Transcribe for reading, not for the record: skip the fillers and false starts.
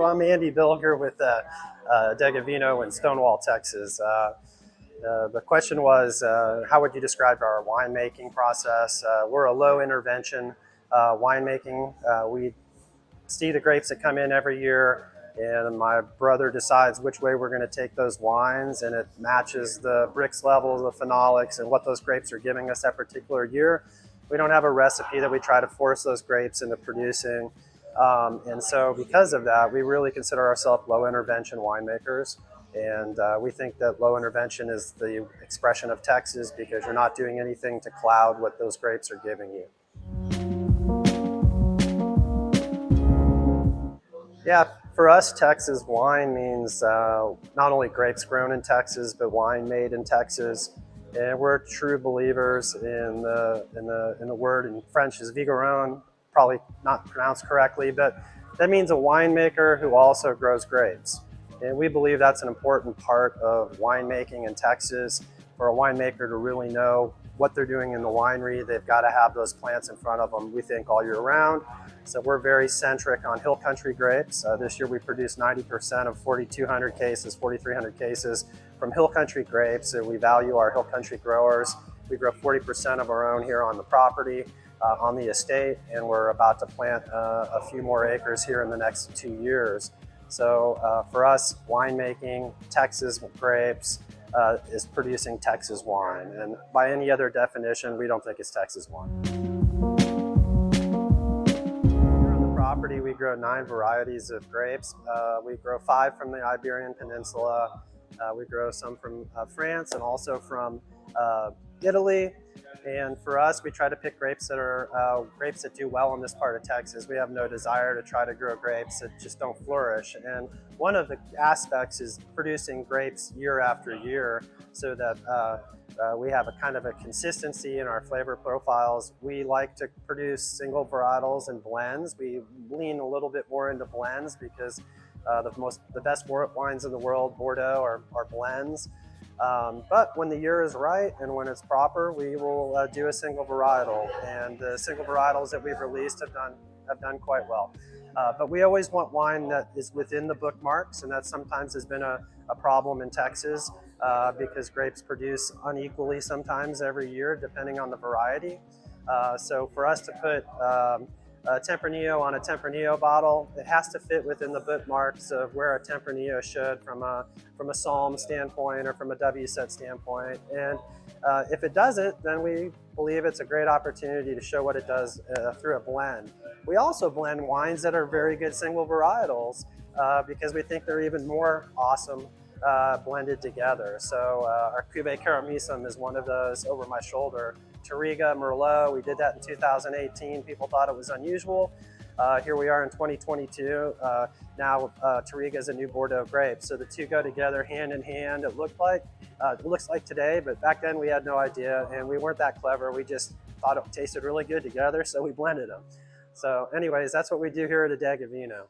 I'm Andy Bilger with Degavino in Stonewall, Texas. The question was, how would you describe our winemaking process? We're a low intervention winemaking. We see the grapes that come in every year, and my brother decides which way we're going to take those wines, and it matches the Brix levels, the phenolics, and what those grapes are giving us that particular year. We don't have a recipe that we try to force those grapes into producing. And so because of that, we really consider ourselves low intervention winemakers. And we think that low intervention is the expression of Texas because you're not doing anything to cloud what those grapes are giving you. Yeah, for us, Texas wine means not only grapes grown in Texas, but wine made in Texas. And we're true believers in the word in French is vigneron, probably not pronounced correctly, but that means a winemaker who also grows grapes. And we believe that's an important part of winemaking in Texas. For a winemaker to really know what they're doing in the winery, they've got to have those plants in front of them, we think, all year round. So we're very centric on hill country grapes. This year we produced 90% of 4,200 cases, 4,300 cases from hill country grapes. So we value our hill country growers. We grow 40% of our own here on the property, on the estate, and we're about to plant a few more acres here in the next 2 years. So for us, winemaking, Texas grapes, is producing Texas wine. And by any other definition, we don't think it's Texas wine. Here on the property, we grow 9 varieties of grapes. We grow 5 from the Iberian Peninsula. We grow some from France and also from Italy. And for us, we try to pick grapes that are grapes that do well in this part of Texas. We have no desire to try to grow grapes that just don't flourish. And one of the aspects is producing grapes year after year so that we have a kind of a consistency in our flavor profiles. We like to produce single varietals and blends. We lean a little bit more into blends because the best wines in the world, Bordeaux, are blends. But when the year is right and when it's proper, we will do a single varietal, and the single varietals that we've released have done quite well. But we always want wine that is within the bookmarks, and that sometimes has been a problem in Texas because grapes produce unequally sometimes every year depending on the variety. So for us to put a Tempranillo on a Tempranillo bottle, it has to fit within the bookmarks of where a Tempranillo should from a Psalm standpoint or from a WSET standpoint. And if it doesn't, then we believe it's a great opportunity to show what it does through a blend. We also blend wines that are very good single varietals because we think they're even more awesome blended together. So our Cuvée Caramissime is one of those over my shoulder. Touriga, Merlot, we did that in 2018. People thought it was unusual. Here we are in 2022. Now Touriga is a new Bordeaux grape. So the two go together hand in hand. It looks like today, but back then we had no idea and we weren't that clever. We just thought it tasted really good together, so we blended them. So anyways, that's what we do here at Degavino.